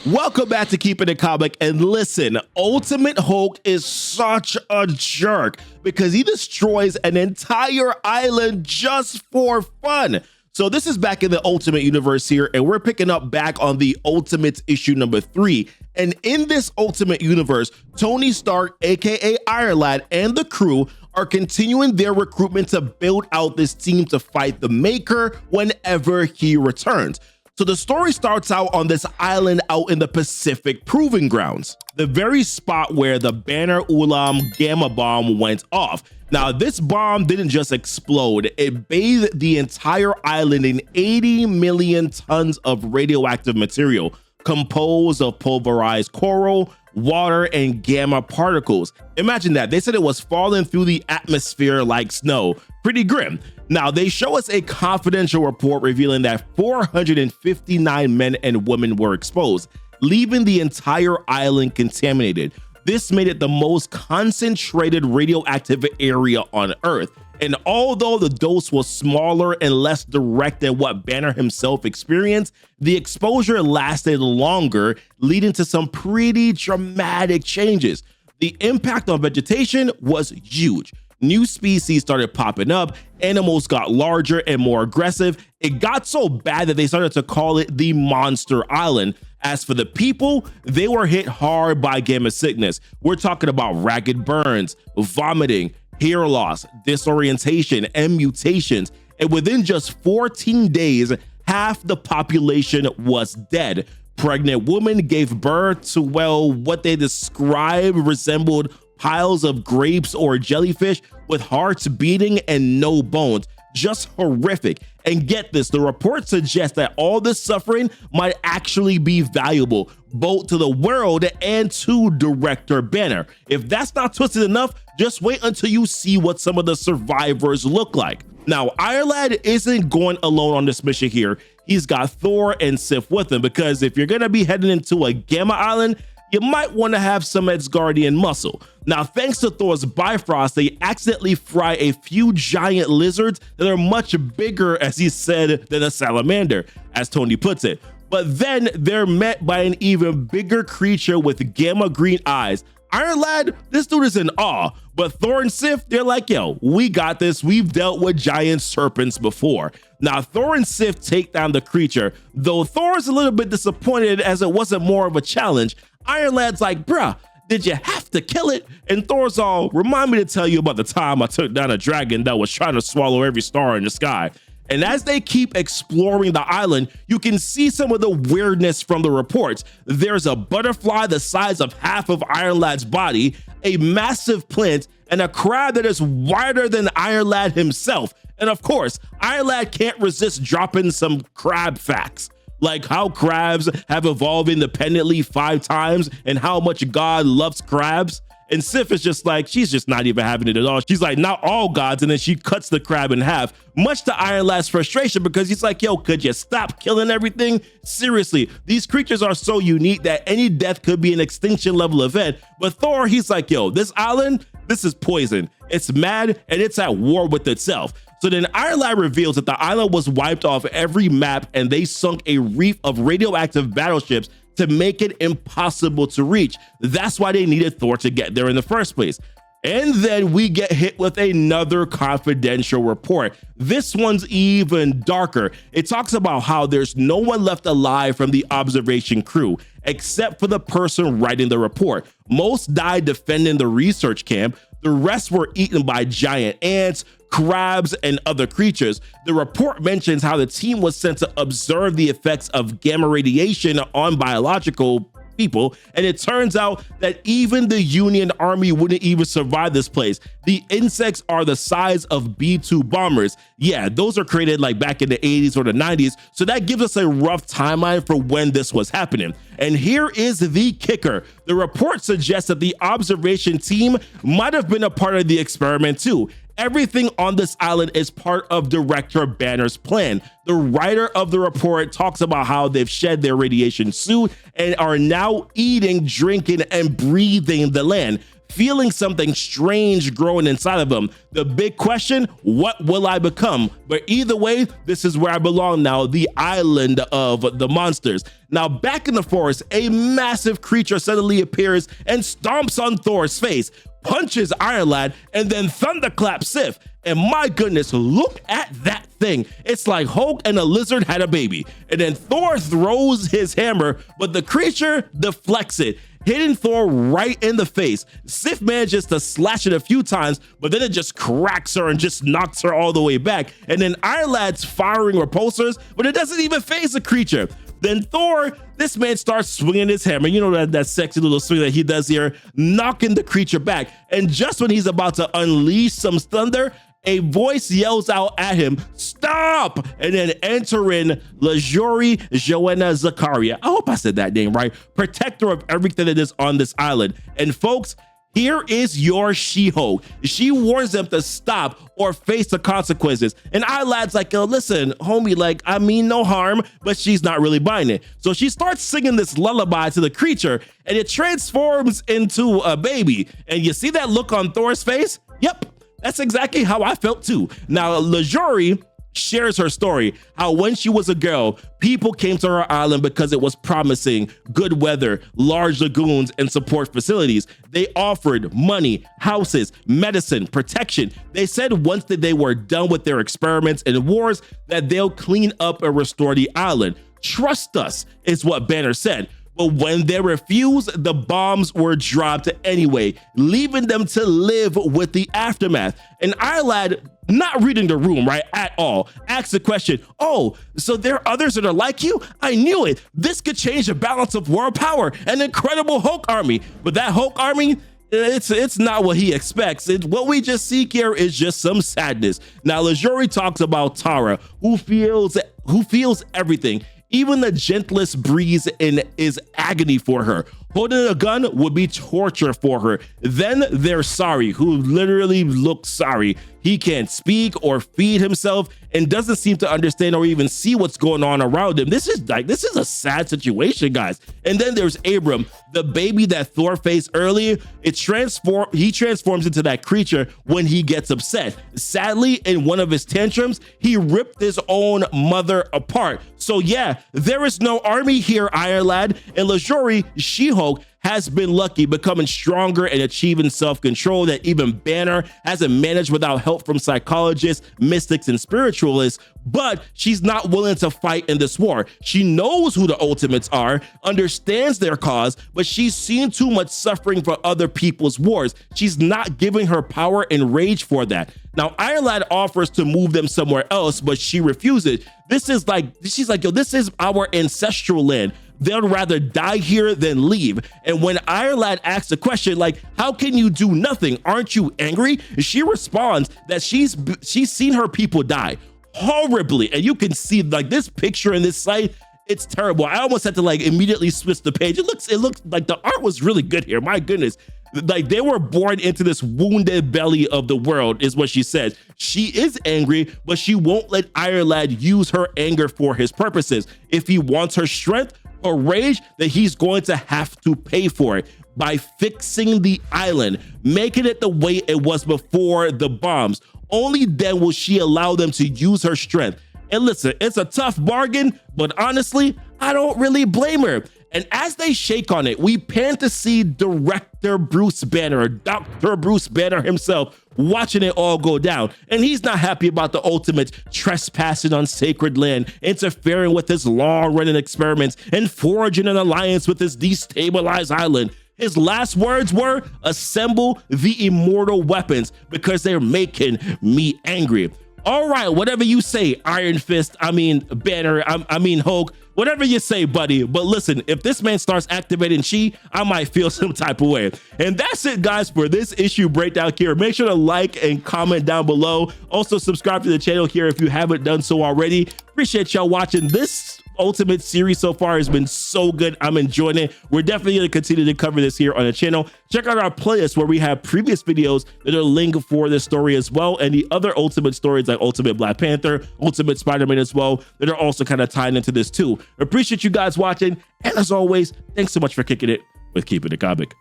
Welcome back to Keepin' It Comic, and listen, Ultimate Hulk is such a jerk because he destroys an entire island just for fun. So this is back in the Ultimate Universe here, and we're picking up back on the Ultimate issue number 3. And in this Ultimate Universe, Tony Stark, aka Iron Lad, and the crew are continuing their recruitment to build out this team to fight the Maker whenever he returns. So the story starts out on this island out in the Pacific Proving Grounds, the very spot where the Banner Ulam Gamma bomb went off. Now, this bomb didn't just explode, it bathed the entire island in 80 million tons of radioactive material composed of pulverized coral, water, and gamma particles. Imagine that. They said it was falling through the atmosphere like snow. Pretty grim. Now, they show us a confidential report revealing that 459 men and women were exposed, leaving the entire island contaminated. This made it the most concentrated radioactive area on Earth. And although the dose was smaller and less direct than what Banner himself experienced, the exposure lasted longer, leading to some pretty dramatic changes. The impact on vegetation was huge. New species started popping up, animals got larger and more aggressive. It got so bad that they started to call it the Monster Island. As for the people, they were hit hard by gamma sickness. We're talking about ragged burns, vomiting, hair loss, disorientation, and mutations. And within just 14 days, half the population was dead. Pregnant women gave birth to, well, what they described resembled piles of grapes or jellyfish with hearts beating and no bones. Just horrific. And get this, the report suggests that all this suffering might actually be valuable, both to the world and to Director Banner. If that's not twisted enough, just wait until you see what some of the survivors look like. Now, Iron Lad isn't going alone on this mission here. He's got Thor and Sif with him, because if you're gonna be heading into a Gamma Island, you might want to have some Asgardian muscle. Now, thanks to Thor's Bifrost, they accidentally fry a few giant lizards that are much bigger, as he said, than a salamander, as Tony puts it. But then they're met by an even bigger creature with gamma green eyes. Iron Lad, this dude is in awe, but Thor and Sif, they're like, yo, we got this. We've dealt with giant serpents before. Now, Thor and Sif take down the creature, though Thor's a little bit disappointed as it wasn't more of a challenge. Iron Lad's like, bruh, did you have to kill it? And Thor's all, remind me to tell you about the time I took down a dragon that was trying to swallow every star in the sky. And as they keep exploring the island, you can see some of the weirdness from the reports. There's a butterfly the size of half of Iron Lad's body, a massive plant, and a crab that is wider than Iron Lad himself. And of course, Iron Lad can't resist dropping some crab facts, like how crabs have evolved independently 5 times and how much God loves crabs. And Sif is just like, she's just not even having it at all. She's like, not all gods, and then she cuts the crab in half, much to Iron Lad's frustration, because he's like, yo, could you stop killing everything? Seriously, these creatures are so unique that any death could be an extinction level event. But Thor, he's like, yo, this island, this is poison. It's mad and it's at war with itself. So then Iron Lad reveals that the island was wiped off every map and they sunk a reef of radioactive battleships to make it impossible to reach. That's why they needed Thor to get there in the first place. And then we get hit with another confidential report. This one's even darker. It talks about how there's no one left alive from the observation crew, except for the person writing the report. Most died defending the research camp. The rest were eaten by giant ants, crabs, and other creatures. The report mentions how the team was sent to observe the effects of gamma radiation on biological people, and it turns out that even the Union Army wouldn't even survive this place. The insects are the size of B-2 bombers. Yeah, those are created like back in the 80s or the 90s, so that gives us a rough timeline for when this was happening. And here is the kicker. The report suggests that the observation team might have been a part of the experiment too. Everything on this island is part of Director Banner's plan. The writer of the report talks about how they've shed their radiation suit and are now eating, drinking, and breathing the land. feeling something strange growing inside of him. The big question, what will I become? But either way, this is where I belong now, the island of the monsters. Now, back in the forest, a massive creature suddenly appears and stomps on Thor's face, punches Iron Lad, and then thunderclaps Sif. And my goodness, look at that thing. It's like Hulk and a lizard had a baby. And then Thor throws his hammer, but the creature deflects it, hitting Thor right in the face. Sif manages to slash it a few times, but then it just cracks her and just knocks her all the way back. And then Iron Lad's firing repulsors, but it doesn't even phase the creature. Then Thor, this man starts swinging his hammer. You know that sexy little swing that he does here, knocking the creature back. And just when he's about to unleash some thunder, a voice yells out at him, "Stop!" And then enter in Lajori Joanna Zakaria. I hope I said that name right. Protector of everything that is on this island. And folks, here is your She-Hulk. She warns them to stop or face the consequences. And Iron Lad's like, "Yo, listen, homie, like, I mean no harm," but she's not really buying it. So she starts singing this lullaby to the creature, and it transforms into a baby. And you see that look on Thor's face? Yep, that's exactly how I felt too. Now, Lajori shares her story, how when she was a girl, people came to her island because it was promising good weather, large lagoons, and support facilities. They offered money, houses, medicine, protection. They said once that they were done with their experiments and wars, that they'll clean up and restore the island. Trust us, is what Banner said. But when they refused, the bombs were dropped anyway, leaving them to live with the aftermath. And Iron Lad, not reading the room, right, at all, asks the question, "Oh, so there are others that are like you? I knew it. This could change the balance of world power. An incredible Hulk army." But that Hulk army, it's not what he expects. What we just see here is just some sadness. Now, Lajori talks about Tara, who feels everything. Even the gentlest breeze is agony for her. Holding a gun would be torture for her. Then there's Sari, who literally looks sorry. He can't speak or feed himself and doesn't seem to understand or even see what's going on around him. This is a sad situation, guys. And then there's Abram, the baby that Thor faced earlier. He transforms into that creature when he gets upset. Sadly, in one of his tantrums, he ripped his own mother apart. So yeah, there is no army here, Iron Lad. And Lajori, She-Hulk, has been lucky, becoming stronger and achieving self-control that even Banner hasn't managed without help from psychologists, mystics, and spiritualists. But she's not willing to fight in this war. She knows who the Ultimates are, understands their cause, but she's seen too much suffering for other people's wars. She's not giving her power and rage for that. Now, Iron Lad offers to move them somewhere else, but she refuses. She's like, "Yo, this is our ancestral land. They'll rather die here than leave." And when Iron Lad asks the question, like, "How can you do nothing? Aren't you angry?" She responds that she's seen her people die horribly. And you can see like this picture in this site, it's terrible. I almost had to like immediately switch the page. It looks like the art was really good here. My goodness. Like they were born into this wounded belly of the world, is what she says. She is angry, but she won't let Iron Lad use her anger for his purposes. If he wants her strength or rage, that he's going to have to pay for it by fixing the island, making it the way it was before the bombs. Only then will she allow them to use her strength. And listen, it's a tough bargain, but honestly, I don't really blame her. And as they shake on it, we pan to see director Bruce Banner, Dr. Bruce Banner himself, watching it all go down. And he's not happy about the Ultimates trespassing on sacred land, interfering with his long-running experiments, and forging an alliance with his destabilized island. His last words were, "Assemble the immortal weapons because they're making me angry." All right, whatever you say, Iron Fist, Banner, Hulk, whatever you say, buddy. But listen, if this man starts activating Chi, I might feel some type of way. And that's it, guys, for this issue breakdown here. Make sure to like and comment down below. Also, subscribe to the channel here if you haven't done so already. Appreciate y'all watching. This Ultimate series so far has been so good. I'm enjoying it. We're definitely going to continue to cover this here on the channel. Check out our playlist where we have previous videos that are linked for this story as well, and the other Ultimate stories like Ultimate Black Panther, Ultimate Spider-Man as well, that are also kind of tying into this too. Appreciate you guys watching, and as always, thanks so much for kicking it with Keepin' It Comic.